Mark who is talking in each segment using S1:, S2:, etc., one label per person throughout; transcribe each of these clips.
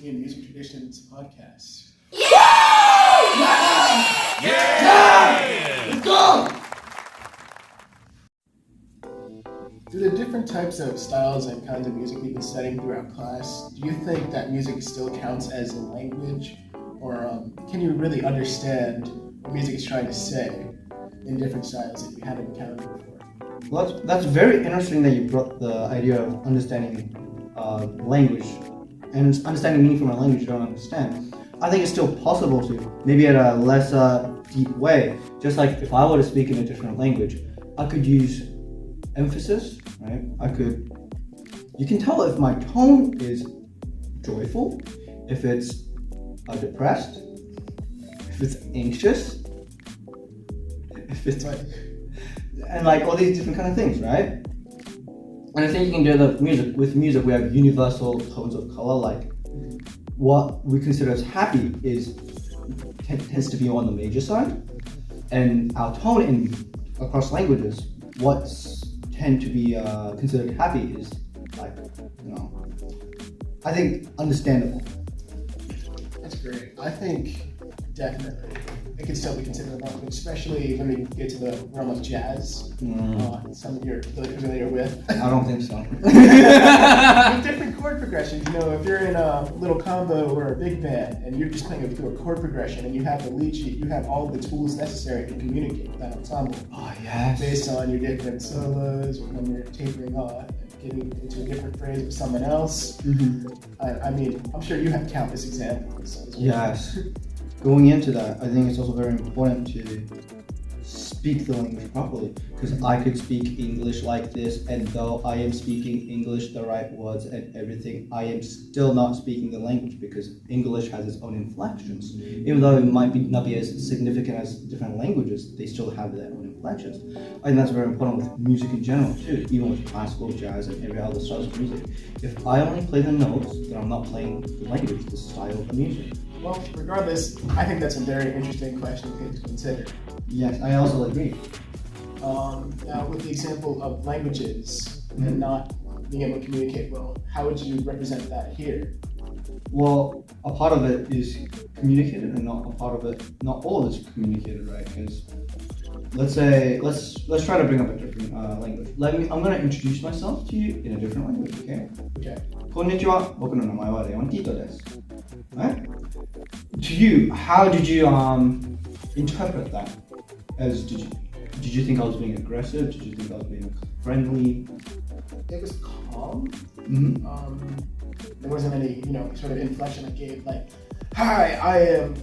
S1: European Music Traditions podcast.
S2: Let's go!
S1: Through the different types of styles and kinds of music we've been studying throughout class, do you think that music still counts as a language? Or can you really understand what music is trying to say in different styles that you haven't encountered before?
S2: Well, that's very interesting that you brought the idea of understanding language and understanding meaning from a language you don't understand. I think it's still possible to, maybe at a less deep way. Just like if I were to speak in a different language, I could use emphasis, right? You can tell if my tone is joyful, if it's depressed, if it's anxious, if it's and like all these different kind of things, right? And I think you can do that with music. We have universal tones of color, like what we consider as happy tends to be on the major side, and our tone across languages, what's tend to be considered happy is like, I think understandable.
S1: That's great. I think definitely it can still be considered a language, especially when we get to the realm of jazz. Something you're really familiar with.
S2: I don't think so.
S1: With different chord progressions, if you're in a little combo or a big band and you're just playing through a chord progression and you have the lead sheet, you have all the tools necessary to communicate with that ensemble.
S2: Oh yes.
S1: Based on your different solos, or when you're tapering off and getting into a different phrase with someone else.
S2: Mm-hmm.
S1: I mean, I'm sure you have countless examples.
S2: Yes. Going into that, I think it's also very important to speak the language properly, because I could speak English like this, and though I am speaking English, the right words and everything, I am still not speaking the language, because English has its own inflections. Even though it might not be as significant as different languages, they still have their own inflections. I think that's very important with music in general too, even with classical, jazz, and every other style of music. If I only play the notes, then I'm not playing the language, the style of the music.
S1: Well, regardless, I think that's a very interesting question to consider.
S2: Yes, I also agree.
S1: Now, with the example of languages and not being able to communicate well, how would you represent that here?
S2: Well, a part of it is communicated, and not all of it's communicated, right? Because let's try to bring up a different language. I'm going to introduce myself to you in a different language, okay?
S1: Okay.
S2: こんにちは。僕の名前はレオンティートです。Right? To you, how did you interpret that? Did you think I was being aggressive? Did you think I was being friendly?
S1: It was calm.
S2: Mm-hmm.
S1: There wasn't any, sort of inflection I gave, like, "Hi, I am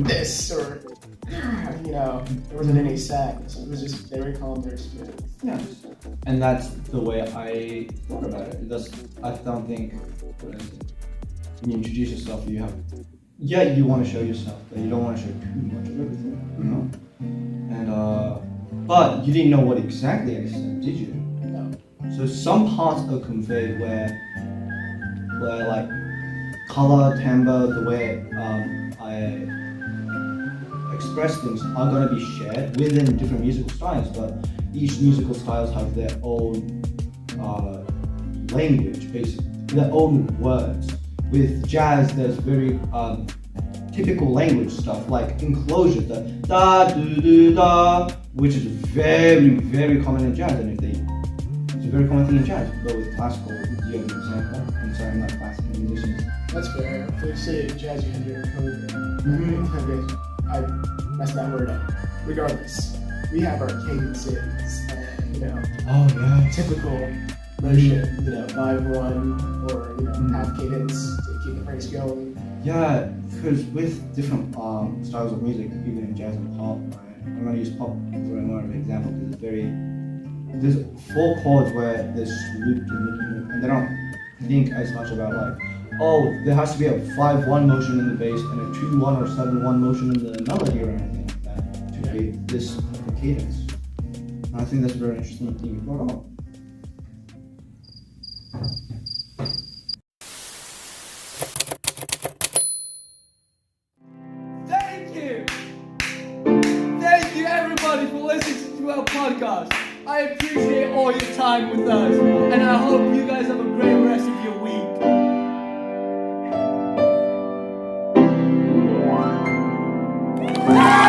S1: this," or there wasn't any sadness. It was just very calm, very smooth.
S2: Yes. And that's the way I thought about it. I don't think when you introduce yourself, you want to show yourself, but you don't want to show too much of everything, And but you didn't know what exactly I said, did you?
S1: No.
S2: So some parts are conveyed where like color, timbre, the way I express things are going to be shared within different musical styles, but each musical styles have their own language, basically, their own words. With jazz, there's very typical language stuff like enclosure, the da do do da, which is very, very common in jazz, and it's a very common thing in jazz. But with classical, do you have an example? I'm sorry, I'm not classical musicians.
S1: That's fair. For say jazz, you have your encoder. I messed that word up. Regardless, we have our cadences and typical motion, 5/1 or half cadence to keep the phrase going.
S2: Yeah, because with different styles of music, even in jazz and pop, right? I'm going to use pop for more of an example because there's 4 chords where there's looped and they don't think as much about like, there has to be a 5/1 motion in the bass and a 2/1 or 7/1 motion in the melody or anything like that to create this cadence. And I think that's a very interesting thing you brought up.
S3: Thank you everybody for listening to our podcast. I appreciate all your time with us, and I hope you guys have a great rest of your week.
S1: Bye.